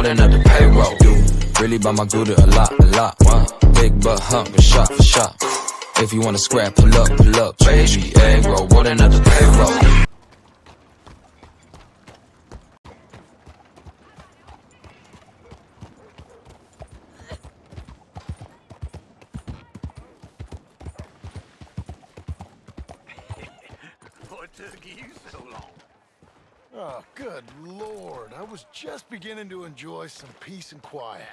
running up the payroll. You really buy my Gouda a lot. Big butt hunger, shot for shot. If you wanna scrap, pull up, baby. Egg roll, running up the payroll. What took you so long? Oh, good Lord. I was just beginning to enjoy some peace and quiet.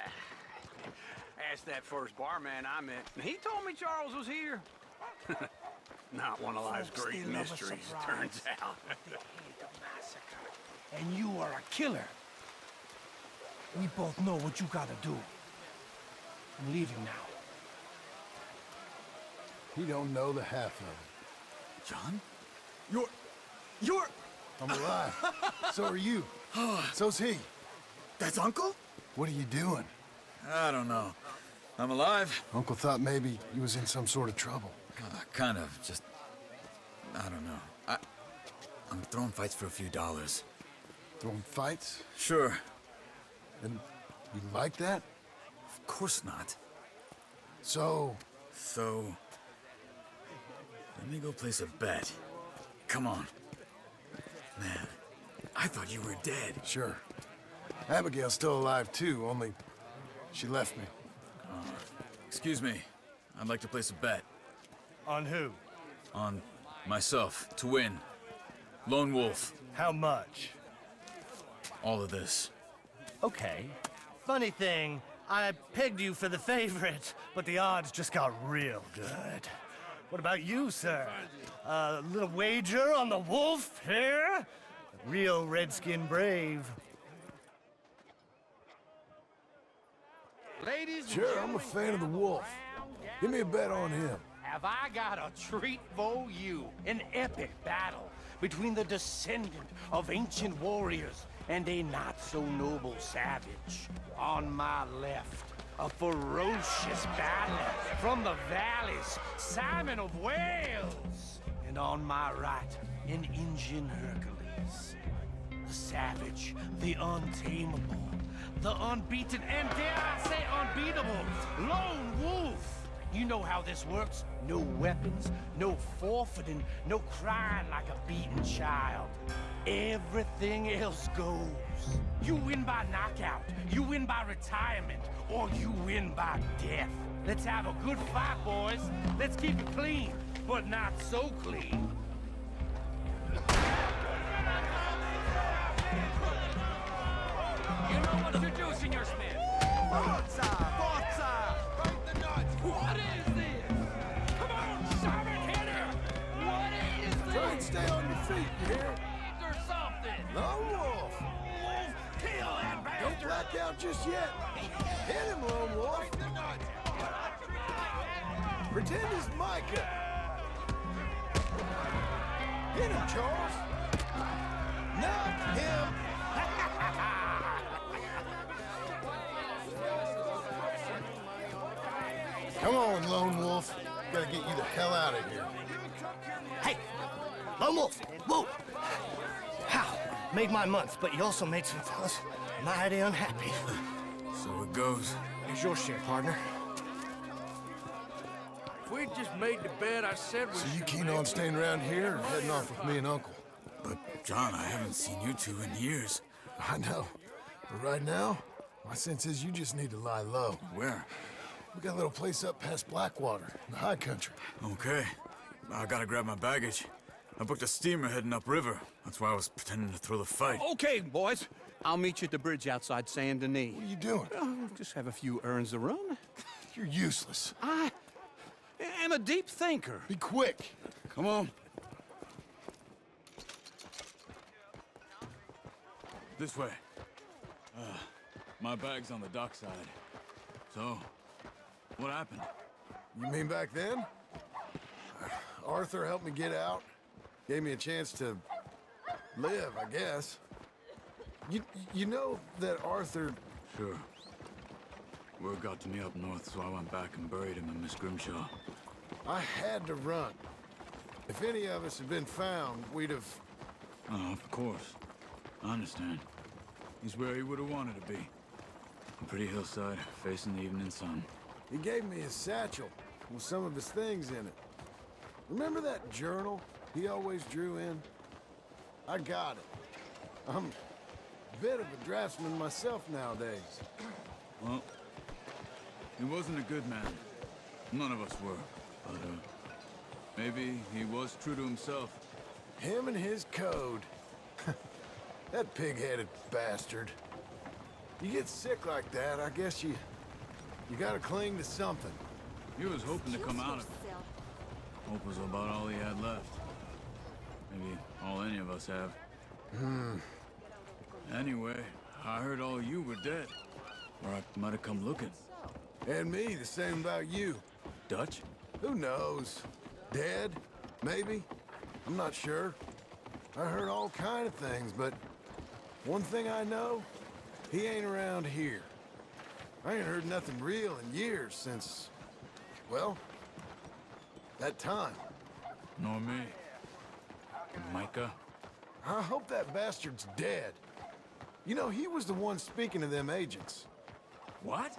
Asked that first barman I met, and he told me Charles was here. Not one of life's great mysteries, turns out. And you are a killer. We both know what you gotta do. I'm leaving now. He don't know the half of it. John? You're... I'm alive. So are you. So's he. That's Uncle? What are you doing? I don't know. I'm alive. Uncle thought maybe he was in some sort of trouble. Kind of, just... I don't know. I'm throwing fights for a few dollars. Throwing fights? Sure. And you like that? Of course not. So, let me go place a bet. Come on. Man, I thought you were dead. sure. Abigail's still alive too, only she left me. Excuse me. I'd like to place a bet. On who? On myself, to win. Lone Wolf. How much? All of this. Okay. Funny thing, I pegged you for the favorite, but the odds just got real good. What about you, sir? A little wager on the wolf here? Real redskin brave. Ladies and Sure, I'm a gentlemen, fan of the wolf. Give me a bet on him. Have I got a treat for you? An epic battle between the descendant of ancient warriors and a not-so-noble savage. On my left, a ferocious battler from the valleys, Simon of Wales. And on my right, an Indian Hercules. The savage, the untamable, the unbeaten, and dare I say unbeatable, Lone Wolf. You know how this works. No weapons, no forfeiting, no crying like a beaten child. Everything else goes. You win by knockout, you win by retirement, or you win by death. Let's have a good fight, boys. Let's keep it clean, but not so clean. you know what you're doing, Senor Smith. Forza! Right the nuts. What is this? Come on, Simon, hit her. What is this? Try and stay on your feet, you hear? Or something. Lone Wolf! Wolf, kill that Don't bastard. black out just yet. Hit him, Lone Wolf. Right the nuts. Pretend he's Micah. Hit him, Charles. Knock him. Come on, Lone Wolf. Gotta get you the hell out of here. Hey! Lone Wolf! Whoa! How? Made my month, but you also made some fellas mighty unhappy. So it goes. Here's your share, partner. If we just made the bed I said we So you keen on staying around here or heading off with me and Uncle? But, John, I haven't seen you two in years. I know. But right now, my sense is you just need to lie low. Where? We got a little place up past Blackwater, in the high country. Okay. I gotta grab my baggage. I booked a steamer heading upriver. That's why I was pretending to throw the fight. Okay, boys. I'll meet you at the bridge outside Saint Denis. What are you doing? Just have a few errands to run. You're useless. I am a deep thinker. Be quick. Come on. This way. My bag's on the dockside. So, what happened? You mean back then? Arthur helped me get out. Gave me a chance to live, I guess. You know that Arthur... Sure. Word got to me up north, so I went back and buried him in Miss Grimshaw. I had to run. If any of us had been found, we'd have... Oh, of course. I understand. He's where he would have wanted to be. A pretty hillside, facing the evening sun. He gave me his satchel with some of his things in it. Remember that journal he always drew in? I got it. I'm a bit of a draftsman myself nowadays. Well, he wasn't a good man. None of us were. But, maybe he was true to himself. Him and his code. That pig-headed bastard. You get sick like that, I guess you gotta cling to something. He was hoping to come out of it. Hope was about all he had left. Maybe all any of us have. Anyway, I heard all you were dead. Or I might have come looking. And me, the same about you. Dutch? Who knows? Dead? Maybe? I'm not sure. I heard all kind of things, but one thing I know, he ain't around here. I ain't heard nothing real in years since, well, that time. Nor me. Micah? I hope that bastard's dead. You know, he was the one speaking to them agents. What?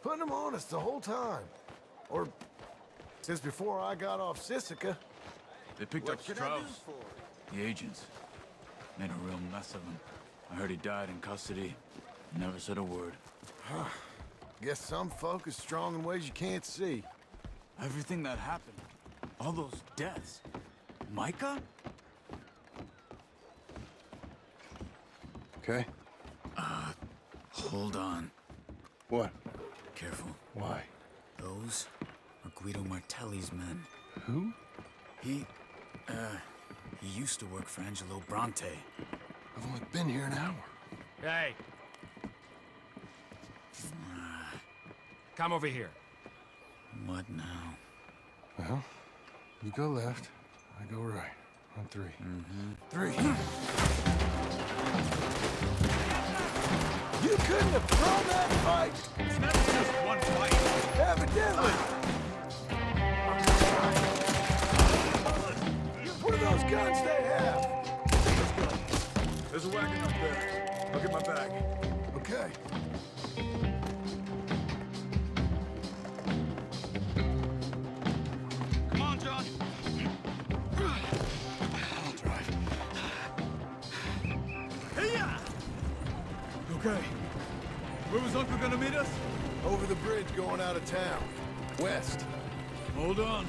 Putting them on us the whole time. Or since before I got off Sisika. They picked up Strauss. The agents. Made a real mess of him. I heard he died in custody. Never said a word. Guess some folk is strong in ways you can't see. Everything that happened. All those deaths. Micah? Okay. Hold on. What? Careful. Why? Those are Guido Martelli's men. Who? He used to work for Angelo Bronte. I've only been here an hour. Hey! Come over here. What now? Well, you go left, I go right. On three. Three. You couldn't have thrown that fight! It's not just one fight. Evidently! What are those guns they have? Let's go. There's a wagon up there. I'll get my bag. Okay. Come on, John. I'll drive. Hey-ya! Okay. Where was Uncle gonna meet us? Over the bridge going out of town. West. Hold on.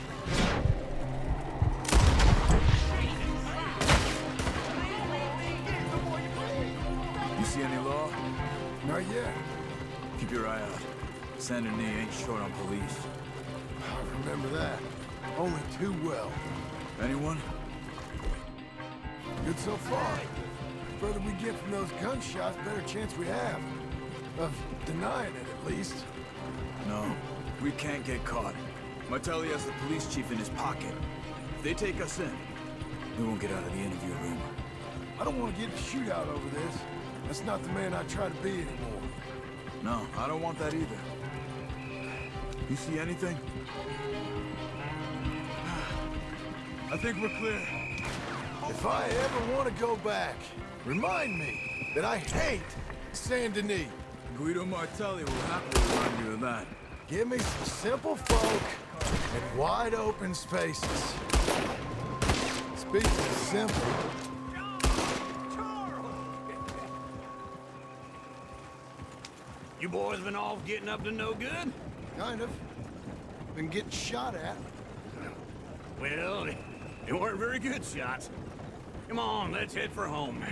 You see any law? Not yet. Keep your eye out. Saint Denis ain't short on police. I remember that. Only too well. Anyone? Good so far. The further we get from those gunshots, better chance we have. Of denying it, at least. No. We can't get caught. Martelli has the police chief in his pocket. If they take us in, we won't get out of the interview room. I don't want to get in a shootout over this. That's not the man I try to be anymore. No, I don't want that either. You see anything? I think we're clear. If I ever want to go back, remind me that I hate Saint Denis. Guido Martelli will happily remind you of that. Give me some simple folk and wide open spaces. Speaking of simple, You boys been off getting up to no good? kind of. Been getting shot at. Well, they weren't very good shots. Come on, let's head for home.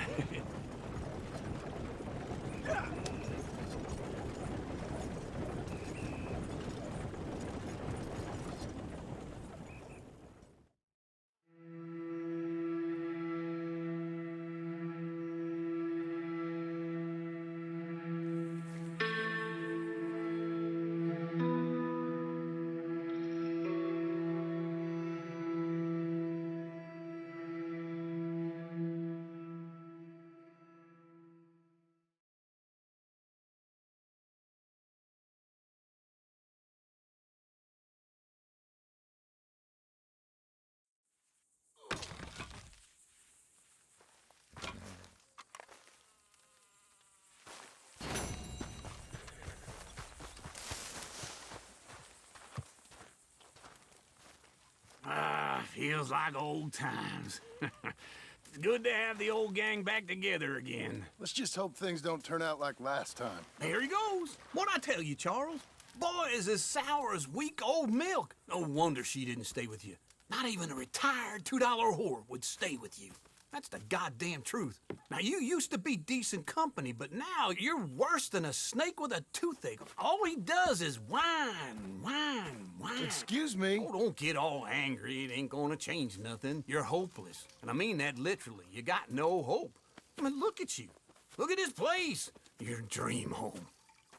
Feels like old times. It's good to have the old gang back together again. Let's just hope things don't turn out like last time. There he goes. What'd I tell you, Charles? Boy is as sour as week-old milk. No wonder she didn't stay with you. Not even a retired $2 whore would stay with you. That's the goddamn truth. Now, you used to be decent company, but now you're worse than a snake with a toothache. All he does is whine, whine, whine. Excuse me? Oh, don't get all angry. It ain't gonna change nothing. You're hopeless. And I mean that literally. You got no hope. I mean, look at you. Look at this place. Your dream home.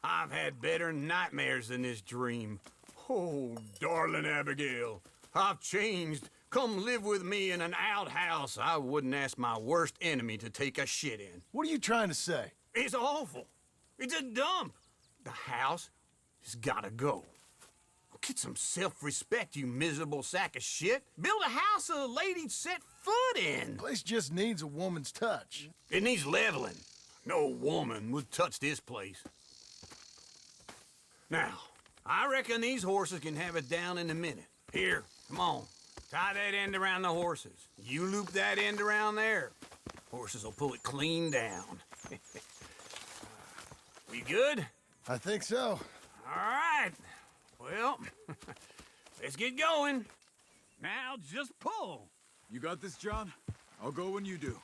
I've had better nightmares than this dream. Oh, darling Abigail, I've changed. Come live with me in an outhouse I wouldn't ask my worst enemy to take a shit in. What are you trying to say? It's awful. It's a dump. The house has gotta go. Get some self-respect, you miserable sack of shit. Build a house a lady'd set foot in. Place just needs a woman's touch. It needs leveling. No woman would touch this place. Now, I reckon these horses can have it down in a minute. Here, come on. Tie that end around the horses. You loop that end around there. Horses will pull it clean down. We good? I think so. All right. Well, let's get going. Now just pull. You got this, John? I'll go when you do.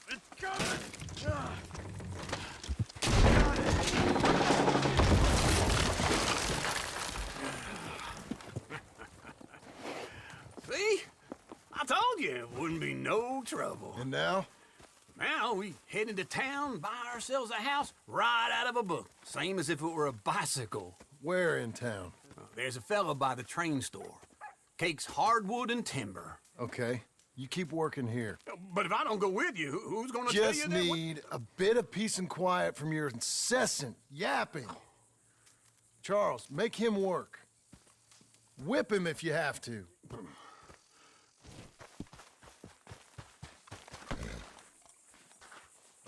It's coming. See? I told you it wouldn't be no trouble. And now? Now we head into town, buy ourselves a house right out of a book. Same as if it were a bicycle. Where in town? There's a fella by the train store. Cakes hardwood and timber. Okay. You keep working here. But if I don't go with you, who's gonna tell you Just that? need a bit of peace and quiet from your incessant yapping. Charles, make him work. Whip him if you have to.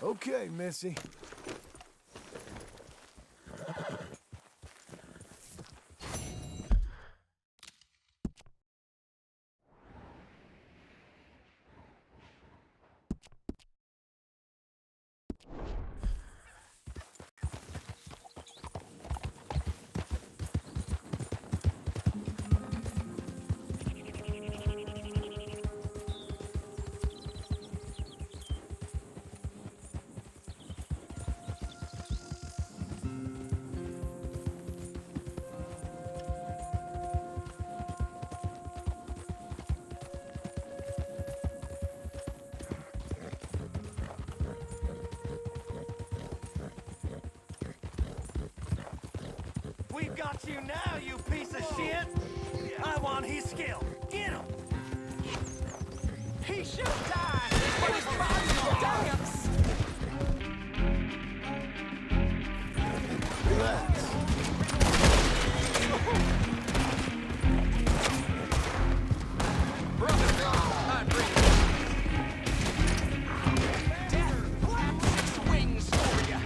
Okay, Missy. We've got you now, you piece of shit! I want his skill. Get him! He should die, but his body will dance! Relax. Wings for you!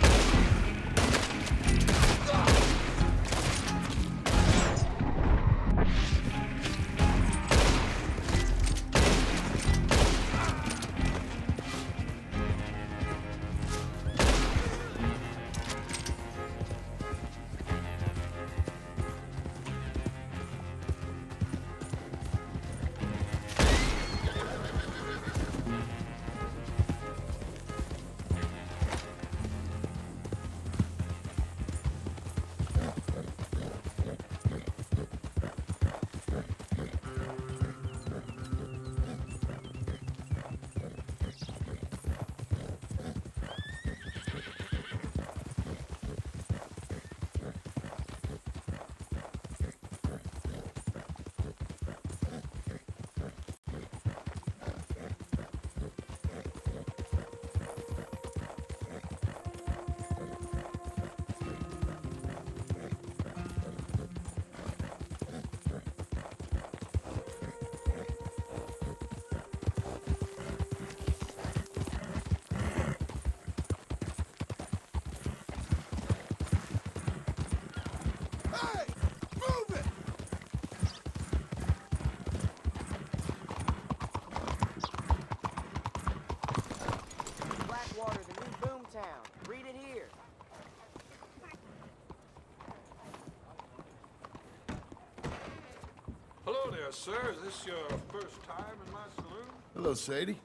Yes, sir. Is this your first time in my saloon? Hello, Sadie.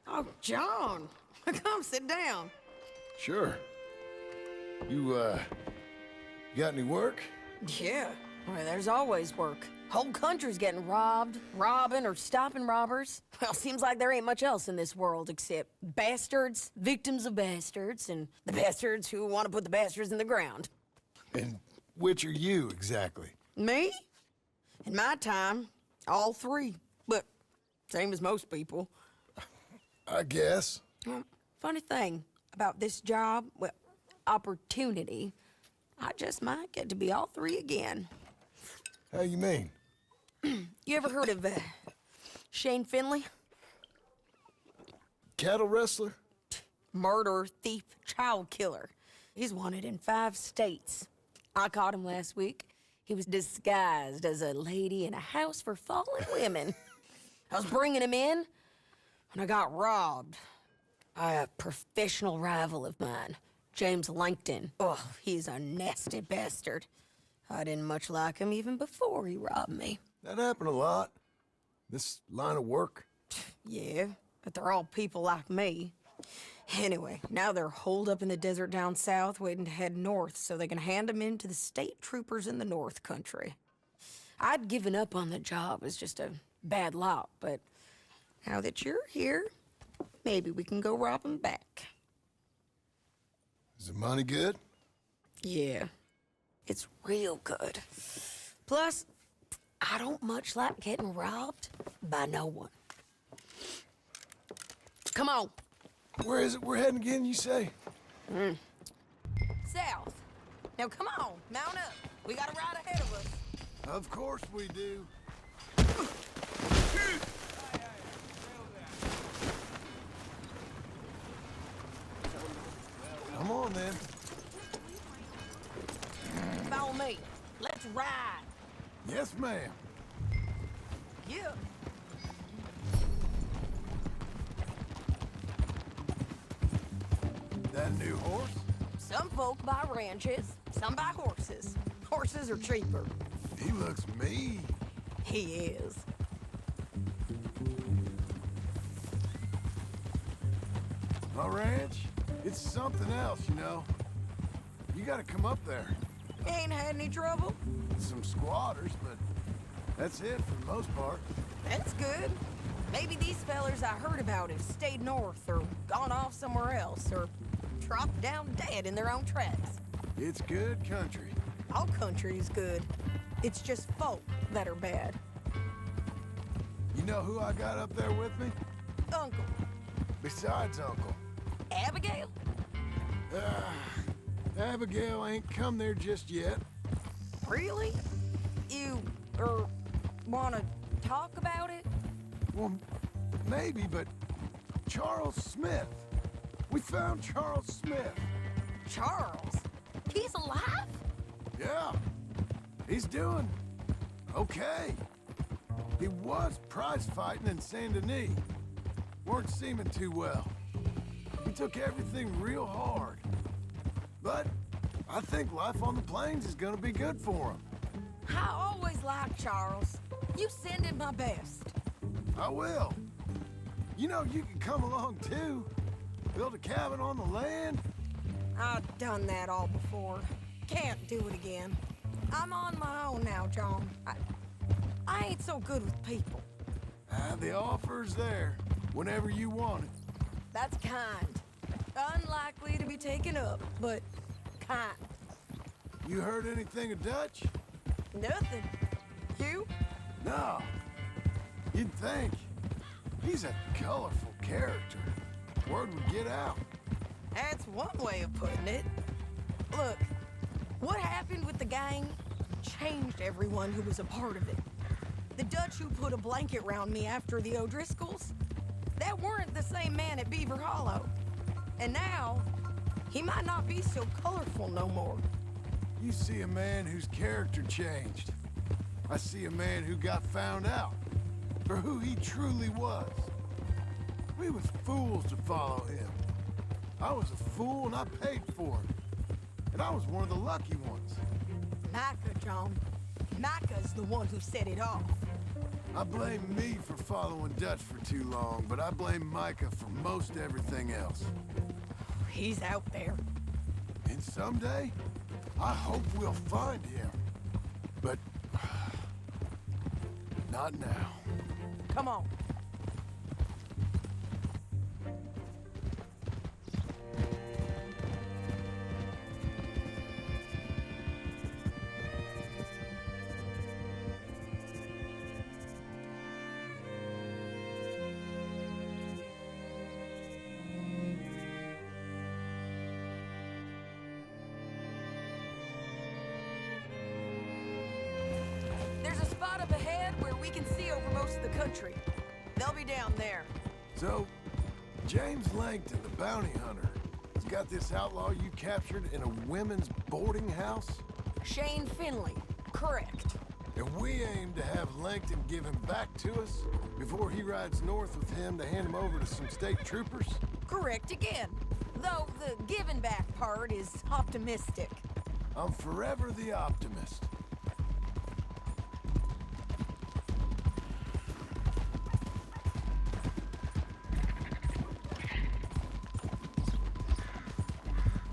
Oh, John. Come sit down. Sure. You got any work? Yeah. Well, there's always work. Whole country's getting robbed, robbing, or stopping robbers. Well, seems like there ain't much else in this world except bastards, victims of bastards, and the bastards who want to put the bastards in the ground. And which are you, exactly? Me? In my time, all three. But same as most people. I guess. Well, funny thing about this job, well, opportunity, I just might get to be all three again. How you mean? You ever heard of Shane Finley? Cattle wrestler? Murderer, thief, child killer. He's wanted in 5 states. I caught him last week. He was disguised as a lady in a house for fallen women. I was bringing him in, and I got robbed by a professional rival of mine, James Langton. Oh, he's a nasty bastard. I didn't much like him even before he robbed me. That happened a lot. This line of work. Yeah, but they're all people like me. Anyway, now they're holed up in the desert down south waiting to head north so they can hand them in to the state troopers in the north country. I'd given up on the job as just a bad lot, but now that you're here, maybe we can go rob them back. Is the money good? Yeah, it's real good. Plus, I don't much like getting robbed by no one. Come on. Where is it we're heading again, you say? South. Now come on, mount up. We got a ride ahead of us. Of course we do. Come on, then. Follow me. Let's ride. Yes, ma'am. Yeah. That new horse? Some folk buy ranches, some buy horses. Horses are cheaper. He looks mean. He is. My ranch? It's something else, you know. You gotta come up there. Ain't had any trouble? Some squatters, but that's it for the most part. That's good. Maybe these fellers I heard about have stayed north or gone off somewhere else or dropped down dead in their own tracks. It's good country. All country is good. It's just folk that are bad. You know who I got up there with me? Uncle. Besides Uncle. Abigail? Abigail ain't come there just yet. Really? You, wanna talk about it? Well, maybe, but Charles Smith. We found Charles Smith. Charles? He's alive? Yeah. He's doing okay. He was prize fighting in Saint Denis. Weren't seeming too well. He took everything real hard. But I think life on the plains is gonna be good for him. I always liked Charles. You send him my best. I will. You know, you can come along too. Build a cabin on the land. I've done that all before. Can't do it again. I'm on my own now, John. I ain't so good with people. The offer's there whenever you want it. That's kind. Unlikely to be taken up, but kind. You heard anything of Dutch? Nothing. You? No. You'd think. He's a colorful character. Word would get out. That's one way of putting it. Look, what happened with the gang changed everyone who was a part of it. The Dutch who put a blanket round me after the O'Driscolls, that weren't the same man at Beaver Hollow. And now, he might not be so colorful no more. You see a man whose character changed. I see a man who got found out for who he truly was. We was fools to follow him. I was a fool and I paid for it. And I was one of the lucky ones. Micah, John. Micah's the one who set it off. I blame me for following Dutch for too long, but I blame Micah for most everything else. He's out there. And someday, I hope we'll find him. But... not now. Come on. There's a spot up ahead where we can see over most of the country. They'll be down there. So, James Langton, the bounty hunter, has got this outlaw you captured in a women's boarding house? Shane Finley. Correct. And we aim to have Langton give him back to us before he rides north with him to hand him over to some state troopers? Correct again. Though the giving back part is optimistic. I'm forever the optimist.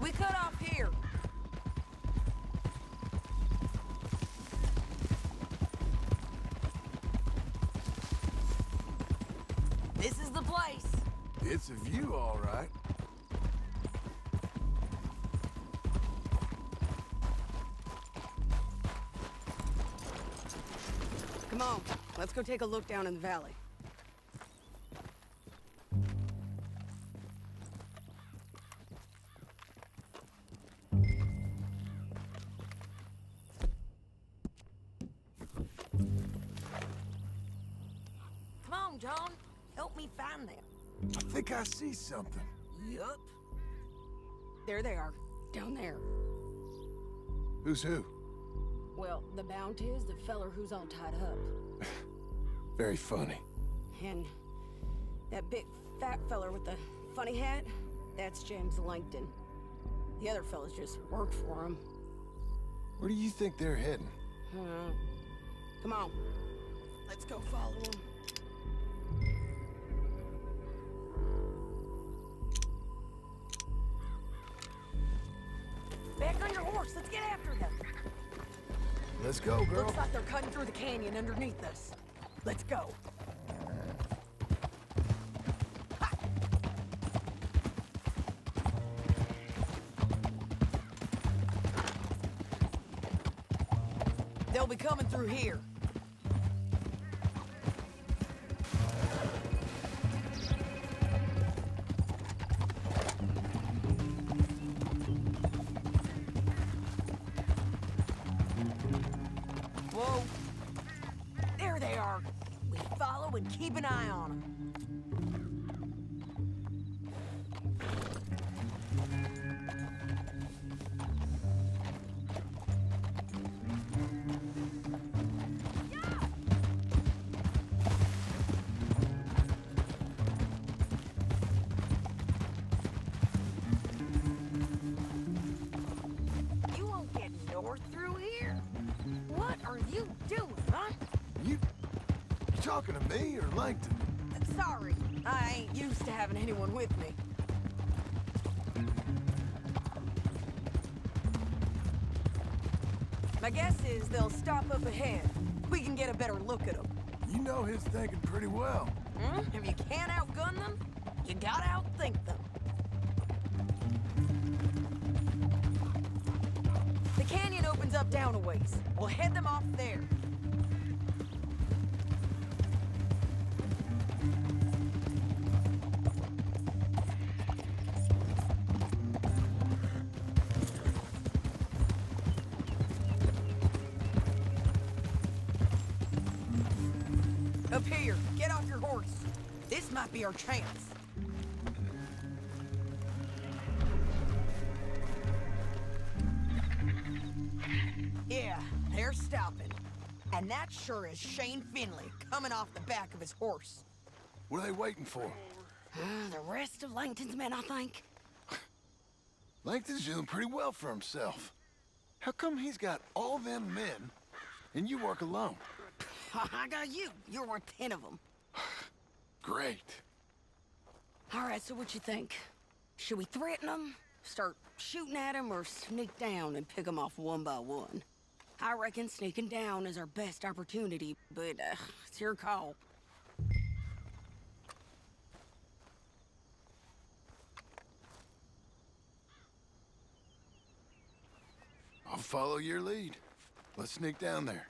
We cut off here. This is the place. It's a view, all right. Come on, let's go take a look down in the valley. Come on, John. Help me find them. I think I see something. Yup. There they are, down there. Who's who? Well, the Bounty is the feller who's all tied up. Very funny. And that big fat feller with the funny hat, that's James Langton. The other fellas just worked for him. Where do you think they're heading? Come on, let's go follow them. Back on your horse. Let's get after them. Let's go, girl. Looks like they're cutting through the canyon underneath us. Let's go. Ha! They'll be coming through here. Whoa. There they are. We follow and keep an eye on them. You won't get north through here? What are you doing, huh? You talking to me or Langton? Sorry, I ain't used to having anyone with me. My guess is they'll stop up ahead. We can get a better look at them. You know his thinking pretty well. If you can't outgun them, you gotta outthink them. The canyon opens up down a ways. We'll head them off there. Up here, get off your horse. This might be our chance. Yeah, they're stopping. And that sure is Shane Finley coming off the back of his horse. What are they waiting for? The rest of Langton's men, I think. Langton's doing pretty well for himself. How come he's got all them men and you work alone? I got you. You're worth 10 of them. Great. All right, so what you think? Should we threaten them, start shooting at them, or sneak down and pick them off one by one? I reckon sneaking down is our best opportunity, but it's your call. I'll follow your lead. Let's sneak down there.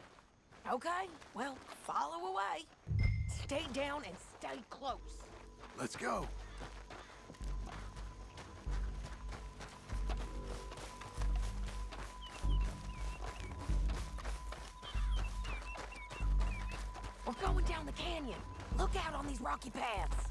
Okay, well, follow away. Stay down and stay close. Let's go. We're going down the canyon. Look out on these rocky paths.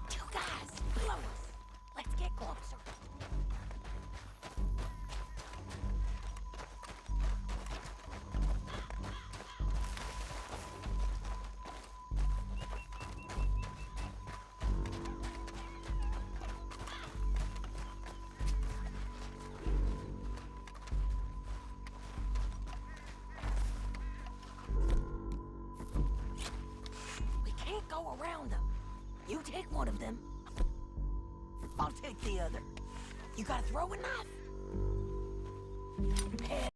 Two guys, below us. Let's get closer. Go around them. You take one of them. I'll take the other. You got a throwing knife?